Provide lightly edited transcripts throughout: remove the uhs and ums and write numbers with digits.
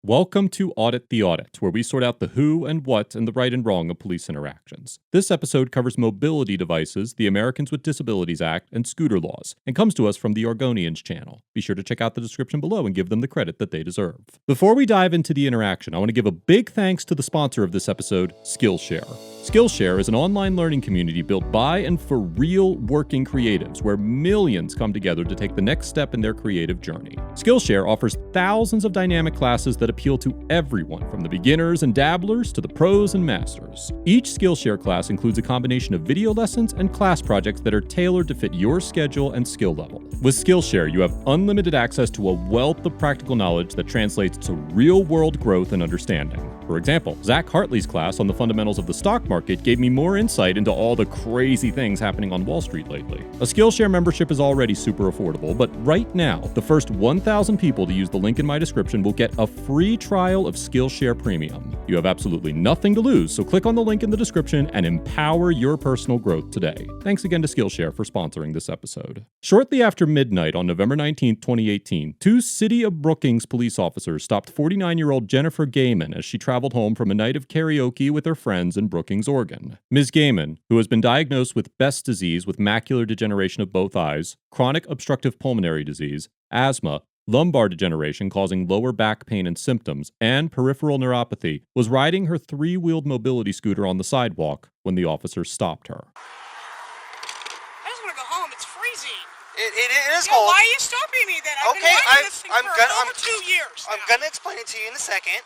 Welcome to Audit the Audit, where we sort out the who and what and the right and wrong of police interactions. This episode covers mobility devices, the Americans with Disabilities Act, and scooter laws, and comes to us from the Oregonians channel. Be sure to check out the description below and give them the credit that they deserve. Before we dive into the interaction, I want to give a big thanks to the sponsor of this episode, Skillshare. Skillshare is an online learning community built by and for real working creatives, where millions come together to take the next step in their creative journey. Skillshare offers thousands of dynamic classes that appeal to everyone, from the beginners and dabblers to the pros and masters. Each Skillshare class includes a combination of video lessons and class projects that are tailored to fit your schedule and skill level. With Skillshare, you have unlimited access to a wealth of practical knowledge that translates to real-world growth and understanding. For example, Zach Hartley's class on the fundamentals of the stock market gave me more insight into all the crazy things happening on Wall Street lately. A Skillshare membership is already super affordable, but right now, the first 1,000 people to use the link in my description will get a free trial of Skillshare Premium. You have absolutely nothing to lose, so click on the link in the description and empower your personal growth today. Thanks again to Skillshare for sponsoring this episode. Shortly after midnight on November 19, 2018, two City of Brookings police officers stopped 49-year-old Jennifer Gaiman as she traveled home from a night of karaoke with her friends in Brookings, Oregon. Ms. Gaiman, who has been diagnosed with Best's disease with macular degeneration of both eyes, chronic obstructive pulmonary disease, asthma, lumbar degeneration causing lower back pain and symptoms, and peripheral neuropathy, was riding her three-wheeled mobility scooter on the sidewalk when the officers stopped her. I just want to go home. It's freezing. It is cold. Why are you stopping me then? I've been riding this thing for over 2 years now. I'm going to explain it to you in a second.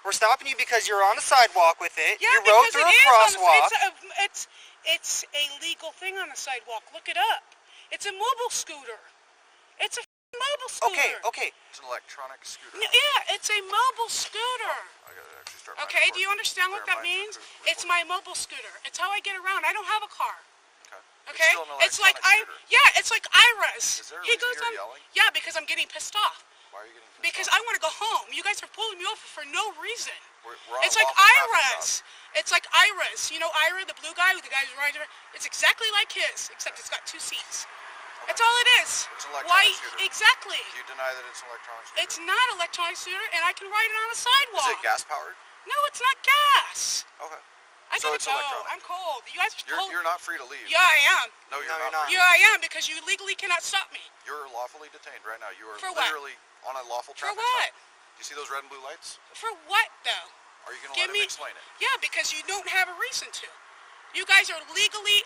We're stopping you because you're on a sidewalk with it. Yeah, you rode through a crosswalk. It's a legal thing on the sidewalk. Look it up. It's a mobile scooter. It's a mobile scooter. Okay. It's an electronic scooter. Yeah, it's a mobile scooter. I gotta actually start. Okay, do you understand what that means? It's my mobile scooter. It's how I get around. I don't have a car. Okay? It's like it's like Ira's. Is there a reason you're yelling? Yeah, because I'm getting pissed off. Why are you getting pissed Because off? I want to go home. You guys are pulling me over for no reason. We're on It's a like lawful traffic Ira's. It's like Ira's. You know Ira, the blue guy with the guys riding around? It's exactly like his, except it's got 2 seats. That's all it is. It's an electronic Why? scooter. Exactly. Do you deny that it's an electronic scooter? It's not an electronic scooter, and I can ride it on a sidewalk. Is it gas powered? No, it's not gas. Okay. I So gotta it's go. electronic. I'm cold. You guys are You're not free to leave. Yeah, I am. No, you're No, not. you're Yeah, I am, because you legally cannot stop me. You're lawfully detained right now. You are For what? literally on a lawful For traffic what? stop. You see those red and blue lights? For what, though? Are you going to Give let him me- explain it? Yeah, because you don't have a reason to. You guys are legally,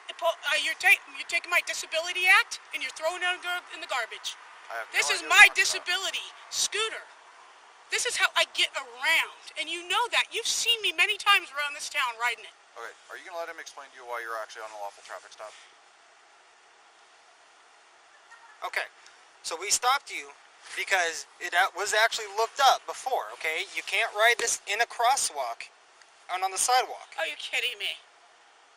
you're taking my Disability Act and you're throwing it in the garbage. I have This no is idea my what you're talking disability scooter. This is how I get around, and you know that. You've seen me many times around this town riding it. about. Okay. Are you going to let him explain to you why you're actually on a lawful traffic stop? Okay. So we stopped you because it was actually looked up before, okay? You can't ride this in a crosswalk and on the sidewalk. Are you kidding me?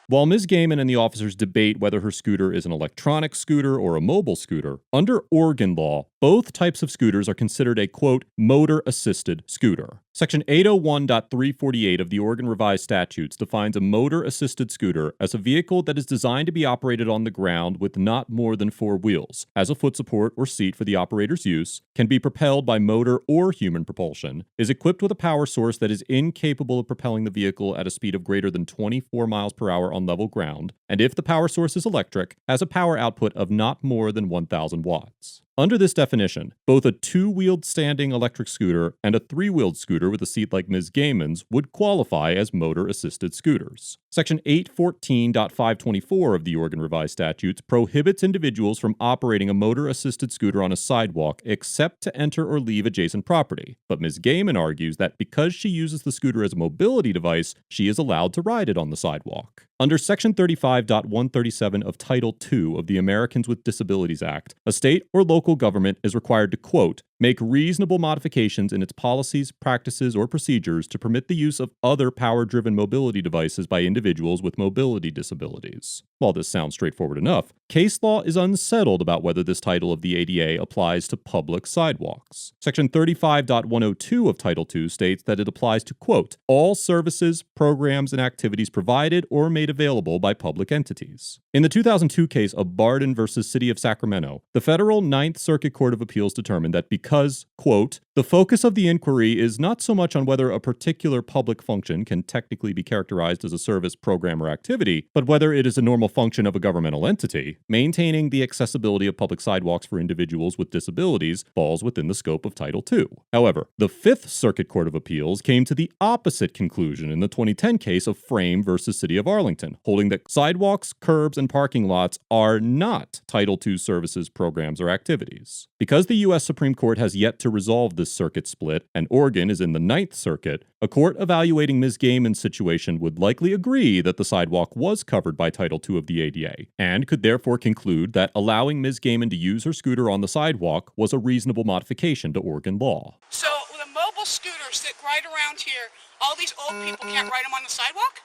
While Ms. Gaiman and the officers debate whether her scooter is an electronic scooter or a mobile scooter, under Oregon law, both types of scooters are considered a, quote, motor-assisted scooter. Section 801.348 of the Oregon Revised Statutes defines a motor-assisted scooter as a vehicle that is designed to be operated on the ground with not more than 4 wheels, has a foot support or seat for the operator's use, can be propelled by motor or human propulsion, is equipped with a power source that is incapable of propelling the vehicle at a speed of greater than 24 miles per hour on level ground, and if the power source is electric, has a power output of not more than 1,000 watts. Under this definition, both a 2-wheeled standing electric scooter and a 3-wheeled scooter with a seat like Ms. Gaiman's would qualify as motor-assisted scooters. Section 814.524 of the Oregon Revised Statutes prohibits individuals from operating a motor-assisted scooter on a sidewalk except to enter or leave adjacent property. But Ms. Gaiman argues that because she uses the scooter as a mobility device, she is allowed to ride it on the sidewalk. Under Section 35.137 of Title II of the Americans with Disabilities Act, a state or local government is required to, quote, make reasonable modifications in its policies, practices, or procedures to permit the use of other power-driven mobility devices by individuals with mobility disabilities. While this sounds straightforward enough, case law is unsettled about whether this title of the ADA applies to public sidewalks. Section 35.102 of Title II states that it applies to, quote, all services, programs, and activities provided or made available by public entities. In the 2002 case of Barden v. City of Sacramento, the federal Ninth Circuit Court of Appeals determined that because because, quote, the focus of the inquiry is not so much on whether a particular public function can technically be characterized as a service, program, or activity, but whether it is a normal function of a governmental entity. Maintaining the accessibility of public sidewalks for individuals with disabilities falls within the scope of Title II. However, the Fifth Circuit Court of Appeals came to the opposite conclusion in the 2010 case of Frame versus City of Arlington, holding that sidewalks, curbs, and parking lots are not Title II services, programs, or activities. Because the U.S. Supreme Court has yet to resolve this circuit split, and Oregon is in the Ninth Circuit, a court evaluating Ms. Gaiman's situation would likely agree that the sidewalk was covered by Title II of the ADA, and could therefore conclude that allowing Ms. Gaiman to use her scooter on the sidewalk was a reasonable modification to Oregon law. So the mobile scooters that ride around here, all these old people can't ride them on the sidewalk?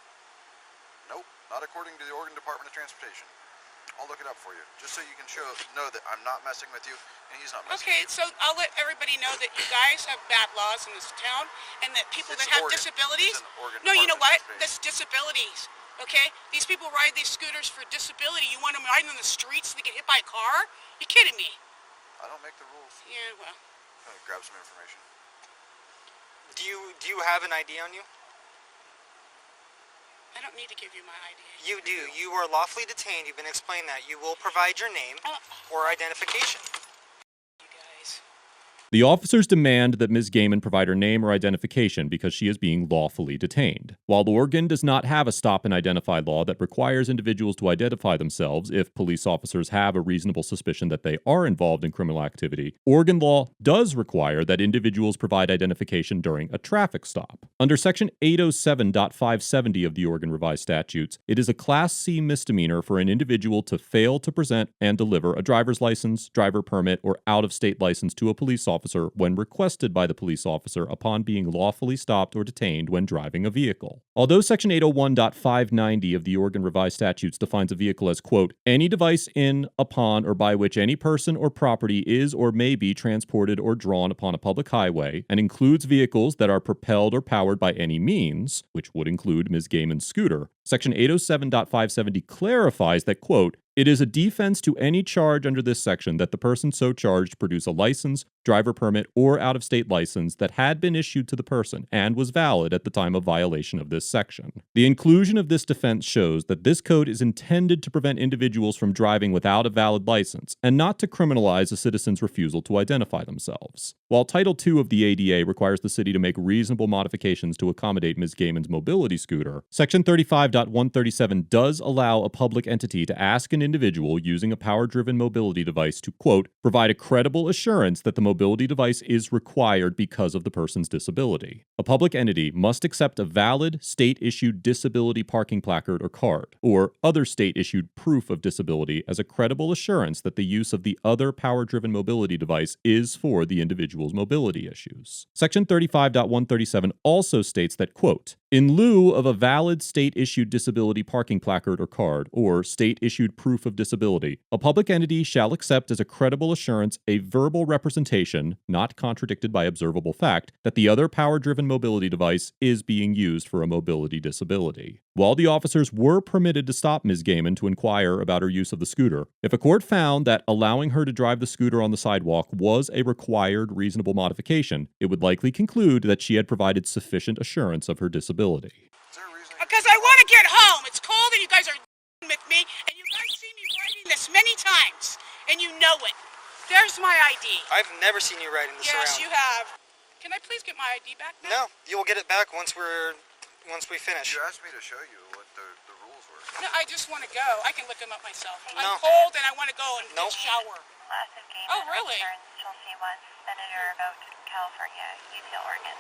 Nope, not according to the Oregon Department of Transportation. I'll look it up for you, just so you can know that I'm not messing with you, and he's not messing with you. Okay, so I'll let everybody know that you guys have bad laws in this town, and that people that have disabilities... No, you know what? That's disabilities, okay? These people ride these scooters for disability. You want them riding on the streets so they get hit by a car? You kidding me? I don't make the rules. Yeah, well... Grab some information. Do you have an ID on you? I don't need to give you my ID. You do. You are lawfully detained. You've been explained that. You will provide your name or identification. You guys. The officers demand that Ms. Gaiman provide her name or identification because she is being lawfully detained. While Oregon does not have a stop and identify law that requires individuals to identify themselves if police officers have a reasonable suspicion that they are involved in criminal activity, Oregon law does require that individuals provide identification during a traffic stop. Under Section 807.570 of the Oregon Revised Statutes, it is a Class C misdemeanor for an individual to fail to present and deliver a driver's license, driver permit, or out-of-state license to a police officer when requested by the police officer upon being lawfully stopped or detained when driving a vehicle. Although Section 801.590 of the Oregon Revised Statutes defines a vehicle as, quote, any device in, upon, or by which any person or property is or may be transported or drawn upon a public highway, and includes vehicles that are propelled or powered by any means, which would include Ms. Gaiman's scooter, Section 807.570 clarifies that, quote, it is a defense to any charge under this section that the person so charged produce a license, driver permit, or out-of-state license that had been issued to the person and was valid at the time of violation of this section. The inclusion of this defense shows that this code is intended to prevent individuals from driving without a valid license and not to criminalize a citizen's refusal to identify themselves. While Title II of the ADA requires the city to make reasonable modifications to accommodate Ms. Gaiman's mobility scooter, Section 35.137 does allow a public entity to ask an individual using a power-driven mobility device to, quote, provide a credible assurance that the mobility device is required because of the person's disability. A public entity must accept a valid, state-issued disability parking placard or card, or other state-issued proof of disability as a credible assurance that the use of the other power-driven mobility device is for the individual's mobility issues. Section 35.137 also states that, quote, in lieu of a valid state-issued disability parking placard or card, or state-issued proof of disability, a public entity shall accept as a credible assurance a verbal representation, not contradicted by observable fact, that the other power-driven mobility device is being used for a mobility disability. While the officers were permitted to stop Ms. Gaiman to inquire about her use of the scooter, if a court found that allowing her to drive the scooter on the sidewalk was a required reasonable modification, it would likely conclude that she had provided sufficient assurance of her disability. Because I want to get home. It's cold and you guys are with me, and you guys see me writing this many times, and you know it. There's my ID. I've never seen you writing this around. Yes, you have. Can I please get my ID back now? No, you will get it back once we finish. You asked me to show you what the rules were. No, I just want to go. I can look them up myself. No. I'm cold and I want to go and Nope. shower. Oh, really? Senator about California, UT Oregon.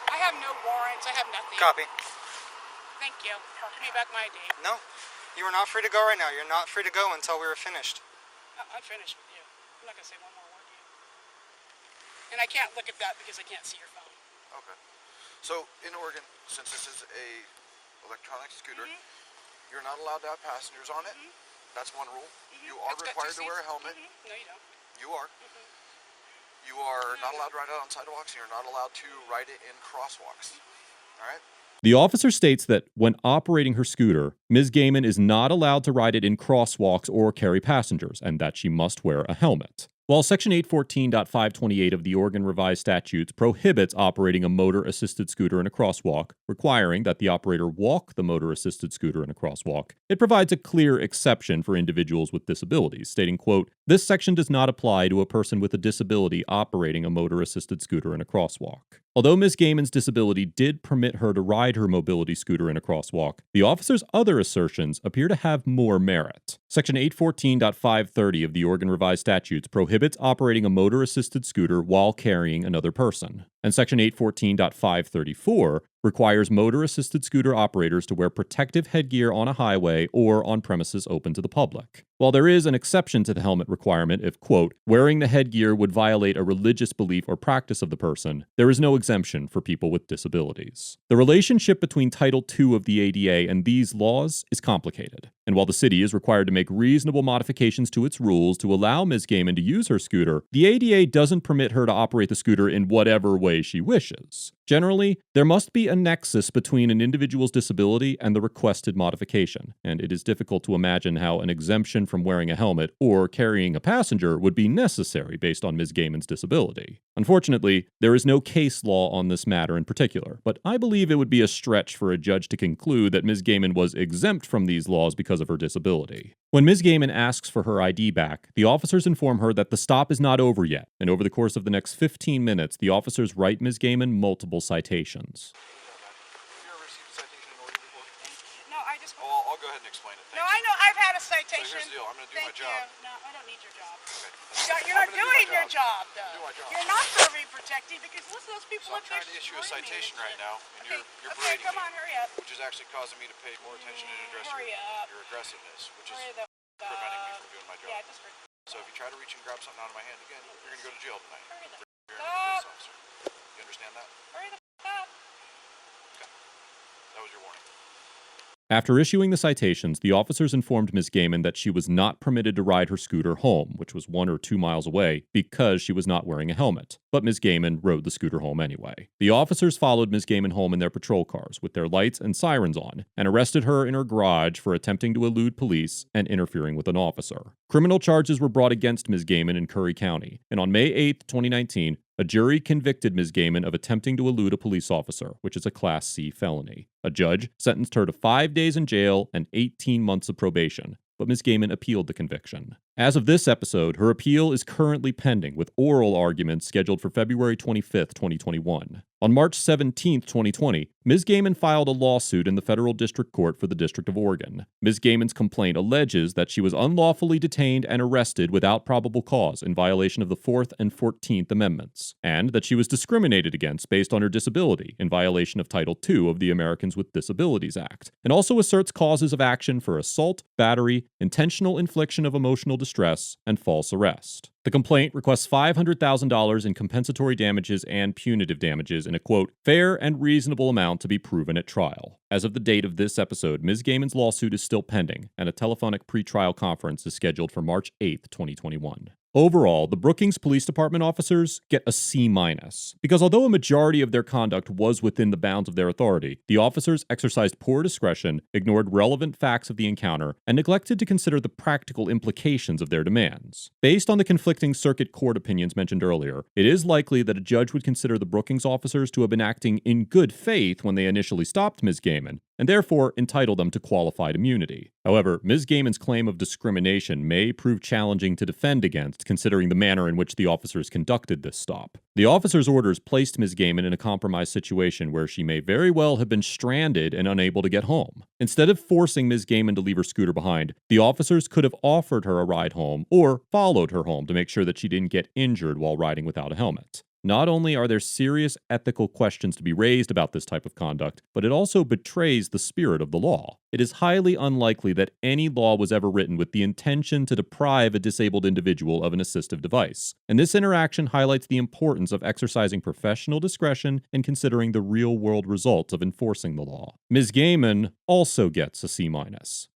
I have no warrants. I have nothing. Copy. Thank you. Give me back my ID. No, you are not free to go right now. You're not free to go until we are finished. I'm finished with you. I'm not going to say one more word to you. And I can't look at that because I can't see your phone. Okay. So, in Oregon, since this is a electronic scooter, you're not allowed to have passengers on it. That's one rule. You are required to wear a helmet. No, you don't. You are. You are not allowed to ride it on sidewalks, and you're not allowed to ride it in crosswalks. All right? The officer states that when operating her scooter, Ms. Gaiman is not allowed to ride it in crosswalks or carry passengers, and that she must wear a helmet. While Section 814.528 of the Oregon Revised Statutes prohibits operating a motor-assisted scooter in a crosswalk, requiring that the operator walk the motor-assisted scooter in a crosswalk, it provides a clear exception for individuals with disabilities, stating, quote, "This section does not apply to a person with a disability operating a motor-assisted scooter in a crosswalk." Although Ms. Gaiman's disability did permit her to ride her mobility scooter in a crosswalk, the officer's other assertions appear to have more merit. Section 814.530 of the Oregon Revised Statutes prohibits operating a motor-assisted scooter while carrying another person. And Section 814.534 requires motor-assisted scooter operators to wear protective headgear on a highway or on premises open to the public. While there is an exception to the helmet requirement if, quote, "wearing the headgear would violate a religious belief or practice of the person," there is no exemption for people with disabilities. The relationship between Title II of the ADA and these laws is complicated. And while the city is required to make reasonable modifications to its rules to allow Ms. Gaiman to use her scooter, the ADA doesn't permit her to operate the scooter in whatever way she wishes. Generally, there must be a nexus between an individual's disability and the requested modification, and it is difficult to imagine how an exemption from wearing a helmet or carrying a passenger would be necessary based on Ms. Gaiman's disability. Unfortunately, there is no case law on this matter in particular, but I believe it would be a stretch for a judge to conclude that Ms. Gaiman was exempt from these laws because of her disability. When Ms. Gaiman asks for her ID back, the officers inform her that the stop is not over yet, and over the course of the next 15 minutes, the officers write Ms. Gaiman multiple citations. Have you ever received a citation in Oregon before? No, I just. Well, I'll go ahead and explain it. No, I know. I've had a So citation. here's the deal. I'm going to do Thank my job. you. No, I don't need your job. Okay. You're not doing your job, though. Do my job. You're not serving protecting because listen, those people So I'm up there trying to issue a screaming and citation shit. right now, and Okay, you're okay, berating come me, on, hurry up. which is actually causing me to pay more attention and address Hurry up. your aggressiveness, which is Hurry the preventing me from doing my job. Yeah, just for So if you try to reach and grab something out of my hand again, you're going to go to jail tonight. hurry the You're a police officer. You understand that? hurry the up. That was your warning. After issuing the citations, the officers informed Ms. Gaiman that she was not permitted to ride her scooter home, which was 1 or 2 miles away, because she was not wearing a helmet. But Ms. Gaiman rode the scooter home anyway. The officers followed Ms. Gaiman home in their patrol cars, with their lights and sirens on, and arrested her in her garage for attempting to elude police and interfering with an officer. Criminal charges were brought against Ms. Gaiman in Curry County, and on May 8, 2019, a jury convicted Ms. Gaiman of attempting to elude a police officer, which is a Class C felony. A judge sentenced her to 5 days in jail and 18 months of probation, but Ms. Gaiman appealed the conviction. As of this episode, her appeal is currently pending, with oral arguments scheduled for February 25, 2021. On March 17, 2020, Ms. Gaiman filed a lawsuit in the Federal District Court for the District of Oregon. Ms. Gaiman's complaint alleges that she was unlawfully detained and arrested without probable cause in violation of the 4th and 14th Amendments, and that she was discriminated against based on her disability in violation of Title II of the Americans with Disabilities Act, and also asserts causes of action for assault, battery, intentional infliction of emotional distress, and false arrest. The complaint requests $500,000 in compensatory damages and punitive damages in a, quote, fair and reasonable amount to be proven at trial. As of the date of this episode, Ms. Gaiman's lawsuit is still pending, and a telephonic pretrial conference is scheduled for March 8, 2021. Overall, the Brookings Police Department officers get a C-, because although a majority of their conduct was within the bounds of their authority, the officers exercised poor discretion, ignored relevant facts of the encounter, and neglected to consider the practical implications of their demands. Based on the conflicting circuit court opinions mentioned earlier, it is likely that a judge would consider the Brookings officers to have been acting in good faith when they initially stopped Ms. Gaiman, and therefore entitle them to qualified immunity. However, Ms. Gaiman's claim of discrimination may prove challenging to defend against, considering the manner in which the officers conducted this stop. The officers' orders placed Ms. Gaiman in a compromised situation where she may very well have been stranded and unable to get home. Instead of forcing Ms. Gaiman to leave her scooter behind, the officers could have offered her a ride home or followed her home to make sure that she didn't get injured while riding without a helmet. Not only are there serious ethical questions to be raised about this type of conduct, but it also betrays the spirit of the law. It is highly unlikely that any law was ever written with the intention to deprive a disabled individual of an assistive device, and this interaction highlights the importance of exercising professional discretion and considering the real-world results of enforcing the law. Ms. Gaiman also gets a C-,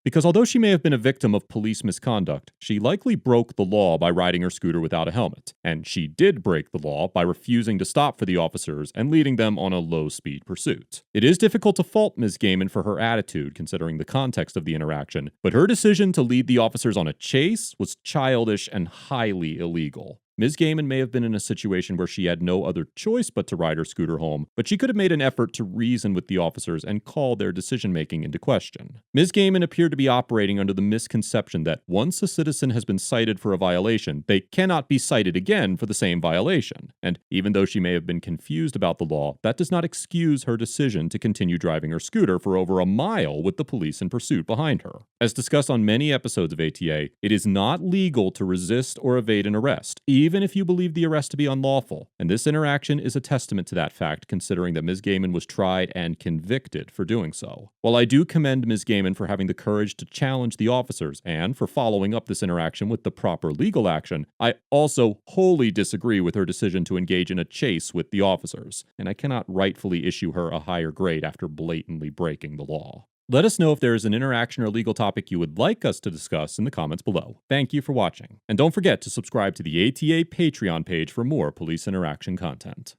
because although she may have been a victim of police misconduct, she likely broke the law by riding her scooter without a helmet, and she did break the law by refusing to stop for the officers and leading them on a low-speed pursuit. It is difficult to fault Ms. Gaiman for her attitude, considering the context of the interaction, but her decision to lead the officers on a chase was childish and highly illegal. Ms. Gaiman may have been in a situation where she had no other choice but to ride her scooter home, but she could have made an effort to reason with the officers and call their decision-making into question. Ms. Gaiman appeared to be operating under the misconception that once a citizen has been cited for a violation, they cannot be cited again for the same violation. And even though she may have been confused about the law, that does not excuse her decision to continue driving her scooter for over a mile with the police in pursuit behind her. As discussed on many episodes of ATA, it is not legal to resist or evade an arrest, even if you believe the arrest to be unlawful. And this interaction is a testament to that fact, considering that Ms. Gaiman was tried and convicted for doing so. While I do commend Ms. Gaiman for having the courage to challenge the officers and for following up this interaction with the proper legal action, I also wholly disagree with her decision to engage in a chase with the officers, and I cannot rightfully issue her a higher grade after blatantly breaking the law. Let us know if there is an interaction or legal topic you would like us to discuss in the comments below. Thank you for watching. And don't forget to subscribe to the ATA Patreon page for more police interaction content.